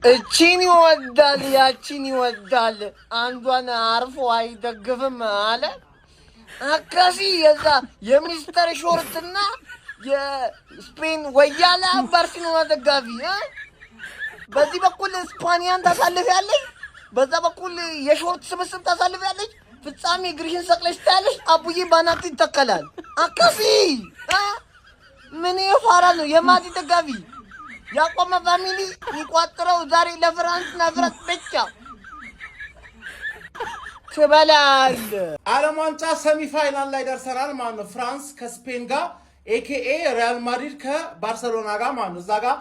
እቺን ይወዳል ያቺን ይወዳል አንዷን አርፎ አይደግፍም አለ አካሲ የዛ የሚስተር ሾርትና የስፔን ወያላ ባርሴሎና ደጋፊ በዚህ በኩል ስፓኒያን ታሳልፊያለሽ በዛ በኩል የሾርት ስብስብ ታሳልፊያለሽ ፍጻሜ ግሪሽን ሰቅለሽ ታያለሽ አቡዬ ባናት ይተከላል አካሲ ምን ይፋራል ነው የማዲ ደጋፊ ያቆመ ፋሚሊ ይቋጥረው ዛሬ ለፍራንስ ነፍረት ብቻ ተበላል ዓለም ዋንጫ ሰሚ ፋይናል ላይ ደርሰናል ማለት ነው ፍራንስ ከስፔን ጋር ኤኬኤ ሪያል ማድሪድ ከባርሴሎና ጋር ማለት ነው እዛ ጋር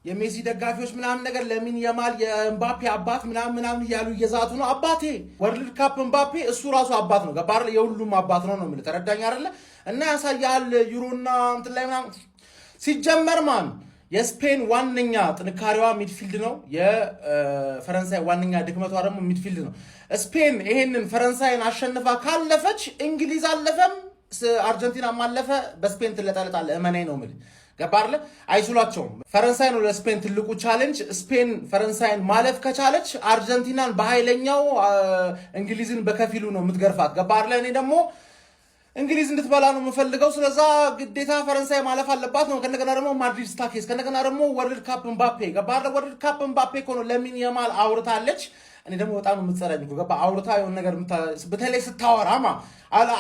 የሜሲ ደጋፊዎች ምናምን ነገር ለምን የማል የኤምባፔ አባት ምናምን እያሉ እየዛቱ ነው አባቴ ወርልድ ካፕ ኤምባፔ እሱ ራሱ አባት ነው ገባር የሁሉም አባት ነው ማለት ተረዳኝ አይደለ እና ያሳያል ዩሮና እንትን ላይ ምናምን ሲጀመር ማን የስፔን ዋነኛ ጥንካሬዋ ሚድፊልድ ነው የፈረንሳይ ዋነኛ ድክመቷ ደግሞ ሚድፊልድ ነው ስፔን ይሄንን ፈረንሳይን አሸንፋ ካለፈች እንግሊዝ አለፈም አርጀንቲና ማለፈ በስፔን ትለጣለጣለ እመናይ ነው ማለት ገባርለ አይሱላቸውም ፈረንሳይ ነው ለስፔን ትልቁ ቻሌንጅ ስፔን ፈረንሳይን ማለፍ ከቻለች አርጀንቲናን በኃይለኛው እንግሊዝን በከፊሉ ነው የምትገርፋት ገባርለ እኔ ደግሞ እንግሊዝ እንድትበላ ነው የምፈልገው ስለዛ ግዴታ ፈረንሳይ ማለፍ አለባት ነው ከነገና ደግሞ ማድሪድ ስታኬስ ከነገና ደግሞ ወርልድ ካፕ ኤምባፔ ገባርለ ወርልድ ካፕ ኤምባፔ ኮኖ ለሚን የማል አውርታለች እኔ ደግሞ በጣም የምትጸራኝ እኮ ገባ አውርታ የሆነ ነገር በተለይ ስታወራማ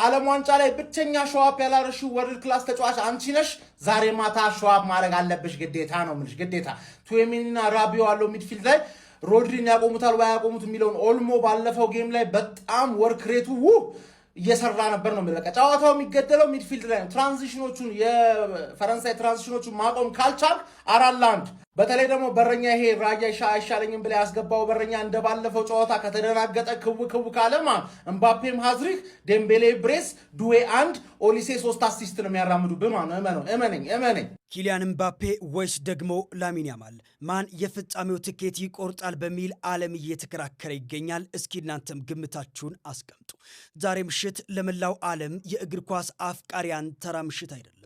ዓለም ዋንጫ ላይ ብቸኛ ሸዋፕ ያላረሽው ወርልድ ክላስ ተጫዋች አንቺ ነሽ ዛሬ ማታ ሸዋፕ ማድረግ አለብሽ ግዴታ ነው ምንሽ ግዴታ ቱዌሚኒና ራቢዮ አለው ሚድፊልድ ላይ ሮድሪን ያቆሙታል ወይ ያቆሙት የሚለውን ኦልሞ ባለፈው ጌም ላይ በጣም ወርክ ሬቱ እየሰራ ነበር ነው በቃ ጫዋታው የሚገደለው ሚድፊልድ ላይ ነው ትራንዚሽኖቹን የፈረንሳይ ትራንዚሽኖቹን ማቆም ካልቻል አራላንድ በተለይ ደግሞ በረኛ ይሄ ራያ አይሻለኝም ብለ ያስገባው በረኛ እንደባለፈው ጨዋታ ከተደራገጠ ክው ካለማ ኤምባፔም ሃዝሪክ ዴምቤሌ ብሬስ ዱዌ አንድ ኦሊሴ 3 አሲስት ነው የሚያራምዱ በማን እመነኝ ኪሊያን ኤምባፔ ወይስ ደግሞ ላሚን ያማል ማን የፍጻሜው ትኬት ይቆርጣል በሚል ዓለም እየተከራከረ ይገኛል እስኪ እናንተም ግምታችሁን አስቀምጡ ዛሬ ምሽት ለመላው ዓለም የእግር ኳስ አፍቃሪያን ተራ ምሽት አይደለም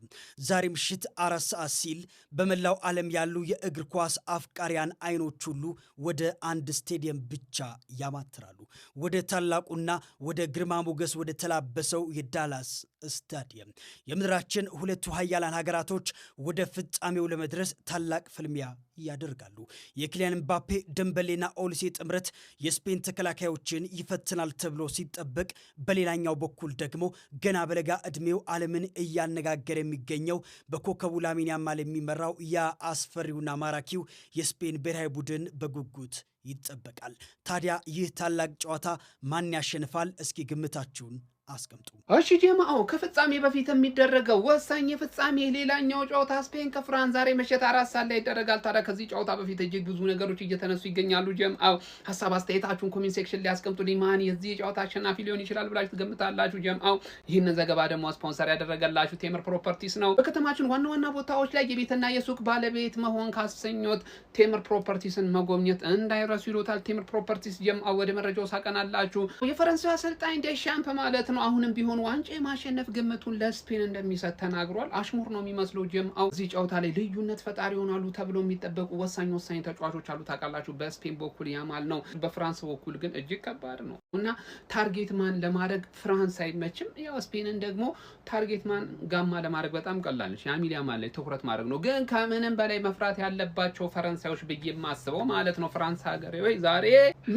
ዛሬ ምሽት 4 ሰዓት ሲል በመላው ዓለም ያሉ የእግር ኳስ አፍቃሪያን አይኖች ሁሉ ወደ አንድ ስቴዲየም ብቻ ያማትራሉ ወደ ታላቁና ወደ ግርማ ሞገስ ወደ ተላበሰው የዳላስ ስታዲየም የምድራችን ሁለቱ ኃያላን ሀገራቶች ወደ ፍጻሜው ለመድረስ ታላቅ ፍልሚያ ያደርጋሉ የኪሊያን ኤምባፔ ደምበሌና ኦሊሴ ጥምረት የስፔን ተከላካዮችን ይፈትናል ተብሎ ሲጠበቅ በሌላኛው በኩል ደግሞ ገና በለጋ እድሜው ዓለምን እያነጋገረ የሚገኘው በኮከቡ ላሚን ያማል የሚመራው ያ አስፈሪውና ማራኪው የስፔን ብሔራዊ ቡድን በጉጉት ይጠበቃል ታዲያ ይህ ታላቅ ጨዋታ ማን ያሸንፋል እስኪ ግምታችሁን አስቀምጡ እሺ ጀማው ከፍጻሜ በፊት የሚደረገው ወሳኝ ፍጻሜ ሌላኛው ጨዋታ ስፔን ከፍራንስ ዛሬ ምሽት 4 ሰዓት ላይ ይደረጋል ታዲያ ከዚህ ጨዋታ በፊት እጅግ ብዙ ነገሮች እየተነሱ ይገኛሉ ጀማው ሐሳብ አስተያየታችሁን ኮሜንት ሴክሽን ላይ አስቀምጡልኝ ማን የዚህ ጨዋታ አሸናፊ ሊሆን ይችላል ብላችሁ ትገምታላችሁ ጀማው ይህን ዘገባ ደግሞ ስፖንሰር ያደረገላችሁ ቴምር ፕሮፐርቲስ ነው በከተማችን ዋና ቦታዎች ላይ የቤትና የሱቅ ባለቤት መሆን ካሰኞት ቴምር ፕሮፐርቲስን መጎብኘት እንዳይረሱ ይሉታል ቴምር ፕሮፐርቲስ ጀማው ወደ መረጃው ሳቀናላችሁ የፈረንሳይ አሰልጣኝ ዴሻምፕ ማለት ነው አሁንም ቢሆን ዋንጫ ማሸነፍ ግምቱን ለስፔን እንደሚሰጥ ተናግሯል አሽሙር ነው የሚመስለው ጀማው እዚህ ጨዋታ ላይ ልዩነት ፈጣሪ ሆናሉ ተብሎ የሚጠበቁ ወሳኝ ተጫዋቾች አሉ ታውቃላችሁ በስፔን በኩል ያማል ነው በፍራንስ በኩል ግን እጅግ ከባድ ነው እና ታርጌት ማን ለማድረግ ፍራንስ አይመችም ያው ስፔንን ደግሞ ታርጌት ማን ጋማ ለማድረግ በጣም ቀላል ነው ያሚል ያማል ላይ ትኩረት ማድረግ ነው ግን ከምንም በላይ መፍራት ያለባቸው ፈረንሳዮች ብዬ ማስበው ማለት ነው ፍራንስ ሀገር ወይ ዛሬ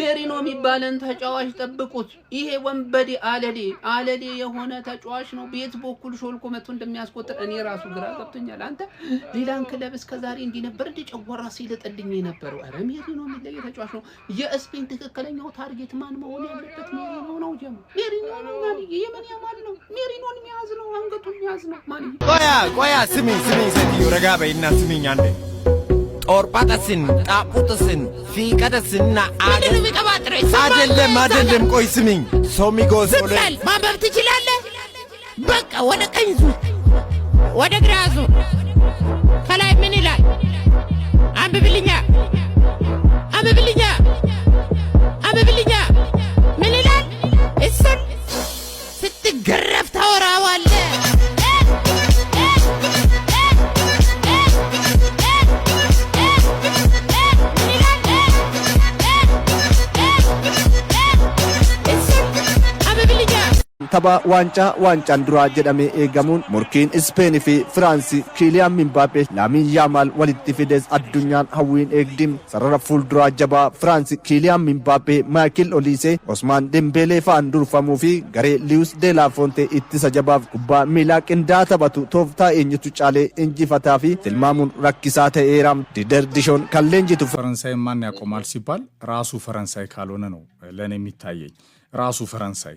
ሜሪኖ የሚባልን ተጫዋች ጠብቁት ይሄ ወንበዴ አለሌ የሆነ ተጫዋች ነው ቤት በኩል ሾልኮ መጥቶ እንደሚያስቆጥር እኔ ራሱ ግራ ገብቶኛል አንተ ሌላን ክለብ እስከዛሬ እንዲነበር እንዲጨወራ ሲልጥልኝ የነበረው አረ ሜሪኖ የሚለይ ተጫዋች ነው የስፔን ትክክለኛው ታርጌት ማን መሆን ያለበት ሜሪኖ ነው ጀማ ሜሪኖ ነው ማን የምን ያማል ነው ሜሪኖን የሚያዝ ነው አንገቱን የሚያዝ ነው ማን ቆያ ስሚኝ ሰትዩ ረጋ በይና ስሚኝ አንዴ ጦርጳጠስን ጣቁጥስን ፊቀደስና አይደለም ቆይ ስሚኝ ሶሚጎስ ወለ ማንበብ ትችላለህ በቃ ወደ ቀኝ ዙር ወደ ግራ ዙር ከላይ ምን ይላል አንብብልኛ ምን ይላል እሱን ስትገረፍ ታወራዋለህ ምን ይላል tapha waancaan duraa jedhamee eegamuun morkiin Spain fi France Kylian Mbappe Lamine Yamal walitti fides addunyaan hawwiin eegdim sarara fuulduraa jabaa France Kylian Mbappe Michael Olise Ousmane Dembele faan durfamuu fi garee Luis de la Fonte ittisa jabaaf kubbaa miilaa qindaa taphatu tooftaa eenyutu caalee injifataa fi tilmaamuun rakkisaa ta'eera. Dider Dishon kan leenjitu ፈረንሳይ ማን ያቆማል ሲባል ራሱ ፈረንሳይ ካልሆነ ነው ለኔ የሚታየኝ ራሱ ፈረንሳይ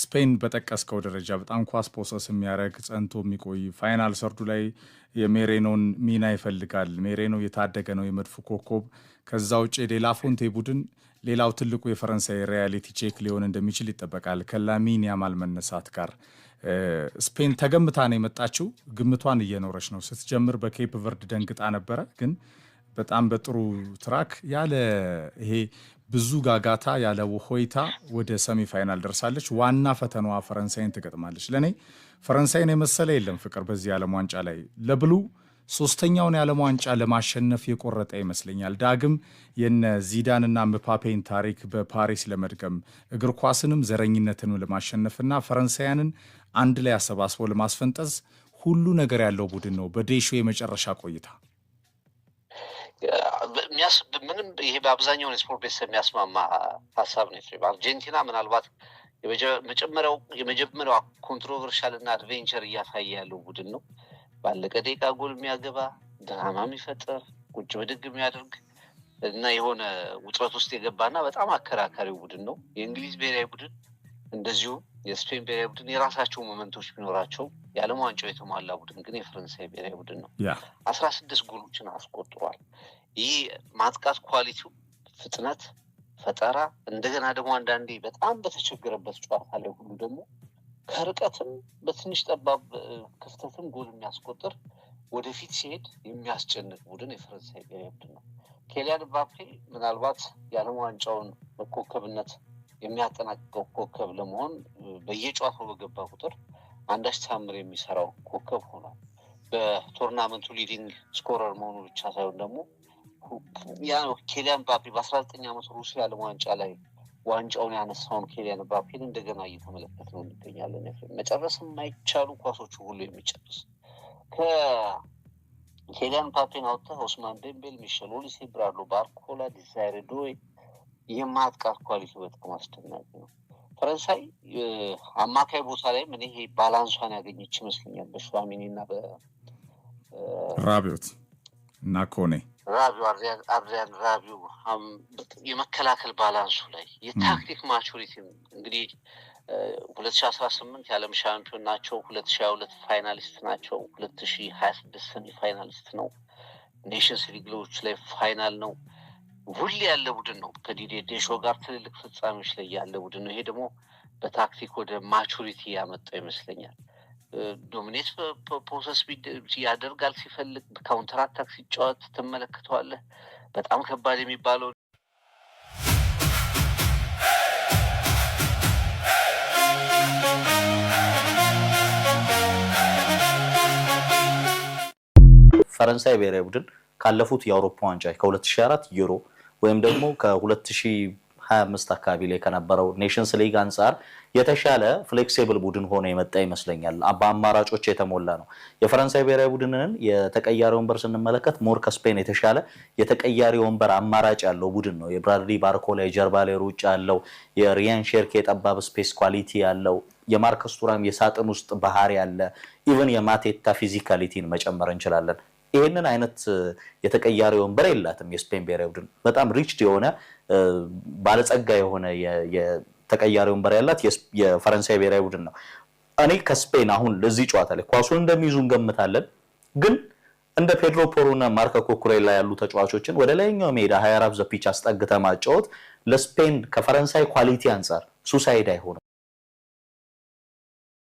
ስፔን በተቀስከው ደረጃ በጣም ኳስ ፖሰስ የሚያረግ ጸንቶ የሚቆይ ፋይናል ሰርዱ ላይ የሜሬኖን ሚና ይፈልጋል ሜሬኖ የታደገ ነው የመድፉ ኮከብ ከዛው ጪ ዴላ ፎንቴ ቡድን ሌላው ትልቁ የፈረንሳይ ሪያሊቲ ቼክ ሊሆን እንደሚችል ይተበቃል ከላሚን ያማል መነሳት ጋር ስፔን ተገምታ ነው የመጣችው ግምቷን እየኖረች ነው ስትጀምር በኬፕ ቨርድ ደንግጣ ነበር ግን በጣም በጥሩ ትራክ ያለ ይሄ ብዙ ጋጋታ ያለ ሆይታ ወደ ሰሚ ፋይናል ደርሳለች ዋና ፈተናዋ ፈረንሳይን ትገጥማለች ለኔ ፈረንሳይን የመሰለ የለም ፍቅር በዚህ ዓለም ዋንጫ ላይ ለብሉ ሶስተኛውን የዓለም ዋንጫ ለማሸነፍ የቆረጠ ይመስለኛል ዳግም የነ ዚዳንና ምፓፔን ታሪክ በፓሪስ ለመድገም እግር ኳስንም ዘረኝነትንም ለማሸነፍና ፈረንሳያንን አንድ ላይ አሰባስቦ ለማስፈንጠዝ ሁሉ ነገር ያለው ቡድን ነው በዴሾ የመጨረሻ ቆይታ ምንም ይሄ በአብዛኛው ስፖርት ቤት የሚያስማማ ሐሳብ ነው አርጀንቲና ምናልባት የመጀመሪያው ኮንትሮቨርሻል እና አድቬንቸር እያሳየ ያለው ቡድን ነው ባለቀ ደቂቃ ጎል የሚያገባ ድራማ የሚፈጥር ቁጭ ብድግ የሚያደርግ እና የሆነ ውጥረት ውስጥ የገባና በጣም አከራካሪው ቡድን ነው የእንግሊዝ ብሔራዊ ቡድን እንደዚሁ የስፔን ብሔራዊ ቡድን የራሳቸው ሞመንቶች ቢኖራቸው የዓለም ዋንጫው የተሟላ ቡድን ግን የፈረንሳይ ብሔራዊ ቡድን ነው 16 ጎሎችን አስቆጥሯል ይህ ማጥቃት ኳሊቲው ፍጥነት ፈጠራ እንደገና ደግሞ አንዳንዴ በጣም በተቸገረበት ጨዋታ ላይ ሁሉ ደግሞ ከርቀትም በትንሽ ጠባብ ክፍተትም ጎል የሚያስቆጥር ወደፊት ሲሄድ የሚያስጨንቅ ቡድን የፈረንሳይ ብሔራዊ ቡድን ነው ኬሊያን ምባፔ ምናልባት የዓለም ዋንጫውን በኮከብነት የሚያጠናቅቀው ኮከብ ለመሆን በየጨዋታው በገባ ቁጥር አንዳች ታምር የሚሰራው ኮከብ ሆኗል በቶርናመንቱ ሊዲንግ ስኮረር መሆኑ ብቻ ሳይሆን ደግሞ ያ ኬሊያን ምባፔ በ19 ዓመቱ ሩሲያ ዓለም ዋንጫ ላይ ዋንጫውን ያነሳውን ኬሊያን ምባፔን እንደገና እየተመለከትነው እንገኛለን መጨረስ የማይቻሉ ኳሶች ሁሉ የሚጨርስ ከኬሊያን ምባፔን አውጥተህ ኦስማን ዴምቤል ሚሼል ኦሊሴ ብራድሎ ባርኮላ ዲዛይሬ ዶይ የማጥቃት ኳሊቲ በጣም አስደናቂ ነው ፈረንሳይ አማካይ ቦታ ላይ ምን ይሄ ባላንሷን ያገኘች ይመስለኛል በሹዋሚኒና ራቢዮት እና ኮኔ አድሪያን ራቢዮ የመከላከል ባላንሱ ላይ የታክቲክ ማቹሪቲ እንግዲህ 2018 የዓለም ሻምፒዮን ናቸው 2022 ፋይናሊስት ናቸው 2026 ሰሚ ፋይናሊስት ነው ኔሽንስ ሊግሎች ላይ ፋይናል ነው ሁሉ ያለ ቡድን ነው ከዲዲር ዴሾ ጋር ትልልቅ ፍጻሜዎች ላይ ያለ ቡድን ነው ይሄ ደግሞ በታክቲክ ወደ ማቹሪቲ ያመጣው ይመስለኛል ዶሚኔት ፕሮሰስ ያደርጋል ሲፈልግ ካውንተር አታክ ሲጫወት ተመለክተዋለህ በጣም ከባድ የሚባለው ፈረንሳይ ብሔራዊ ቡድን ካለፉት የአውሮፓ ዋንጫ ከ2004 ዩሮ ወይም ደግሞ ከ2025 አካባቢ ላይ ከነበረው ኔሽንስ ሊግ አንፃር የተሻለ ፍሌክሲብል ቡድን ሆኖ የመጣ ይመስለኛል በአማራጮች የተሞላ ነው የፈረንሳይ ብሔራዊ ቡድንን የተቀያሪ ወንበር ስንመለከት ሞር ከስፔን የተሻለ የተቀያሪ ወንበር አማራጭ ያለው ቡድን ነው የብራድሊ ባርኮላ የጀርባ ላይ ሩጫ ያለው የሪያን ሼርክ የጠባብ ስፔስ ኳሊቲ ያለው የማርከስ ቱራም የሳጥን ውስጥ ባህሪ ያለ ኢቭን የማቴታ ፊዚካሊቲን መጨመር እንችላለን ይሄንን አይነት የተቀያሪ ወንበር የላትም የስፔን ብሔራዊ ቡድን በጣም ሪችድ የሆነ ባለጸጋ የሆነ የተቀያሪ ወንበር ያላት የፈረንሳይ ብሔራዊ ቡድን ነው እኔ ከስፔን አሁን ለዚህ ጨዋታ ላይ ኳሱን እንደሚይዙ እንገምታለን ግን እንደ ፔድሮ ፖሮና ማርኮ ኮኩሬላ ያሉ ተጫዋቾችን ወደ ላይኛው ሜዳ 24 ዘ ፒች አስጠግተ ማጫወት ለስፔን ከፈረንሳይ ኳሊቲ አንፃር ሱሳይድ አይሆንም